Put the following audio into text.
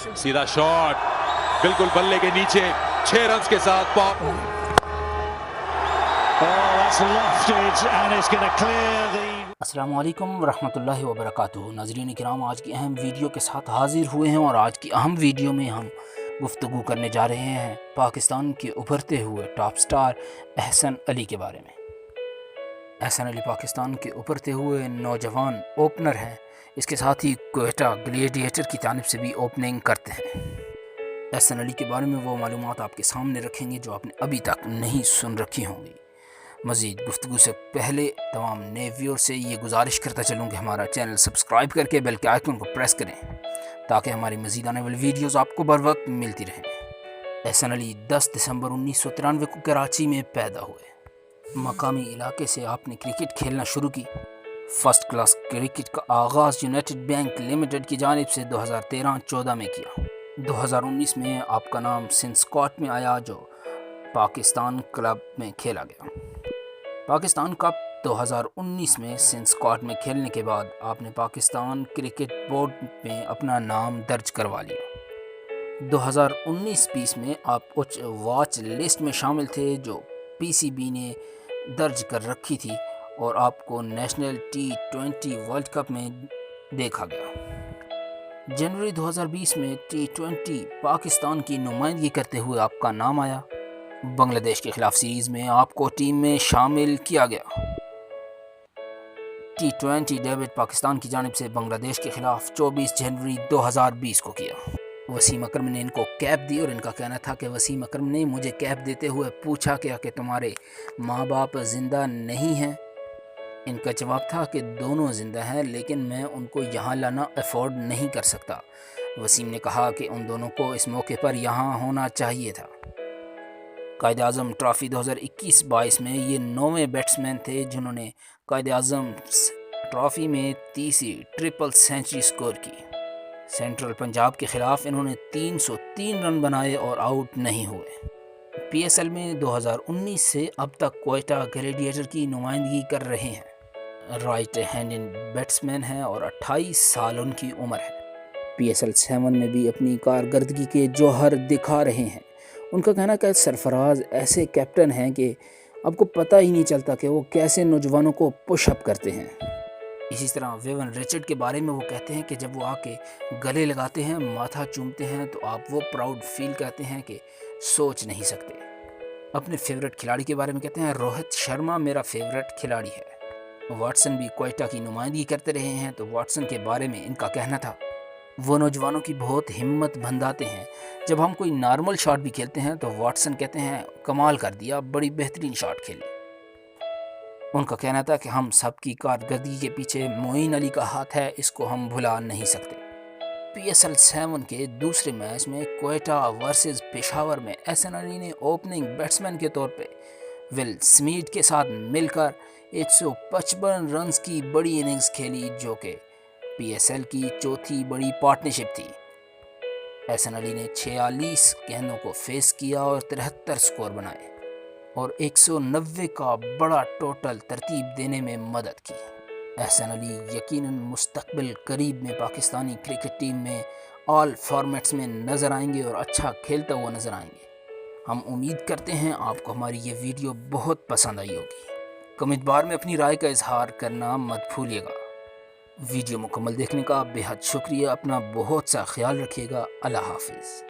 सीधा शॉट बिल्कुल बल्ले के नीचे 6 रन के साथ पॉप। अस्सलामु अलैकुम वरहमतुल्लाहि वबरकातुहू। नाज़रीन किराम, आज की अहम वीडियो के साथ हाज़िर हुए हैं और आज की अहम वीडियो में हम गुफ्तगू करने जा रहे हैं पाकिस्तान के उभरते हुए टॉप स्टार एहसन अली के बारे में। एहसन अली पाकिस्तान के उभरते हुए नौजवान ओपनर हैं, इसके साथ ही क्वेटा ग्लेडिएटर की जानिब से भी ओपनिंग करते हैं। एहसन अली के बारे में वो मालूमात आपके सामने रखेंगे जो आपने अभी तक नहीं सुन रखी होंगी। मज़ीद गुफ्तगू से पहले तमाम नए व्यूअर से ये गुजारिश करता चलूँ कि हमारा चैनल सब्सक्राइब करके बेल के आइकन को प्रेस करें ताकि हमारी मज़ीद आने वाली वीडियोज़ आपको बर वक्त मिलती रहें। एहसन अली 10 दिसंबर 1993 को कराची में पैदा हुए। मकामी इलाके से आपने क्रिकेट खेलना शुरू की। फर्स्ट क्लास क्रिकेट का आगाज़ यूनाइटेड बैंक लिमिटेड की जानिब से 2013-14 में किया। 2019 में आपका नाम सिंस्कॉट में आया जो पाकिस्तान क्लब में खेला गया। पाकिस्तान कप 2019 में सिंस्कॉट में खेलने के बाद आपने पाकिस्तान क्रिकेट बोर्ड में अपना नाम दर्ज करवा लिया। 2019-20 में आप उच्च वॉच लिस्ट में शामिल थे जो पीसीबी ने दर्ज कर रखी थी और आपको नेशनल T20 वर्ल्ड कप में देखा गया। जनवरी 2020 में T20 पाकिस्तान की नुमाइंदगी करते हुए आपका नाम आया। बांग्लादेश के खिलाफ सीरीज़ में आपको टीम में शामिल किया गया। T20 डेब्यू पाकिस्तान की जानिब से बांग्लादेश के खिलाफ 24 जनवरी 2020 को किया। वसीम अकरम ने इनको कैप दी और इनका कहना था कि वसीम अकरम ने मुझे कैप देते हुए पूछा क्या कि तुम्हारे माँ बाप ज़िंदा नहीं हैं। इनका जवाब था कि दोनों ज़िंदा हैं लेकिन मैं उनको यहाँ लाना अफोर्ड नहीं कर सकता। वसीम ने कहा कि उन दोनों को इस मौके पर यहाँ होना चाहिए था। कायद-ए-आज़म ट्रॉफ़ी 2021-22 में ये 9वें बैट्समैन थे जिन्होंने कायद-ए-आज़म ट्रॉफ़ी में तीसरी ट्रिपल सेंचुरी स्कोर की। सेंट्रल पंजाब के ख़िलाफ़ इन्होंने 303 रन बनाए और आउट नहीं हुए। पीएसएल में 2019 से अब तक क्वेटा ग्लेडिएटर की नुमाइंदगी कर रहे हैं। राइट हैंडेड बैट्समैन हैं और 28 साल उनकी उम्र है। पीएसएल 7 में भी अपनी कारकर्दगी के जौहर दिखा रहे हैं। उनका कहना कि सरफराज ऐसे कैप्टन हैं कि आपको पता ही नहीं चलता कि वो कैसे नौजवानों को पुशअप करते हैं। इसी तरह विवियन रिचर्ड के बारे में वो कहते हैं कि जब वो आके गले लगाते हैं, माथा चूमते हैं तो आप वो प्राउड फील करते हैं कि सोच नहीं सकते। अपने फेवरेट खिलाड़ी के बारे में कहते हैं रोहित शर्मा मेरा फेवरेट खिलाड़ी है। वाटसन भी क्वेटा की नुमाइंदगी करते रहे हैं तो वाटसन के बारे में इनका कहना था वो नौजवानों की बहुत हिम्मत बंधाते हैं। जब हम कोई नॉर्मल शॉट भी खेलते हैं तो वाटसन कहते हैं कमाल कर दिया, बड़ी बेहतरीन शॉट खेली। उनका कहना था कि हम सबकी कारकर्दगी के पीछे मोइन अली का हाथ है, इसको हम भुला नहीं सकते। पीएसएल 7 के दूसरे मैच में क्वेटा वर्सेस पेशावर में एहसन अली ने ओपनिंग बैट्समैन के तौर पे विल स्मिथ के साथ मिलकर 155 रन्स की बड़ी इनिंग्स खेली जो कि पीएसएल की चौथी बड़ी पार्टनरशिप थी। एहसन अली ने 46 गेंदों को फेस किया और 73 स्कोर बनाए और 190 का बड़ा टोटल तरतीब देने में मदद की। एहसन अली यकीनन मुस्तकबिल करीब में पाकिस्तानी क्रिकेट टीम में ऑल फॉर्मेट्स में नज़र आएंगे और अच्छा खेलता हुआ नज़र आएंगे। हम उम्मीद करते हैं आपको हमारी ये वीडियो बहुत पसंद आई होगी। कमेंट बार में अपनी राय का इजहार करना मत भूलिएगा। वीडियो मुकम्मल देखने का बेहद शुक्रिया। अपना बहुत सा ख्याल रखिएगा। अल्लाह हाफिज़।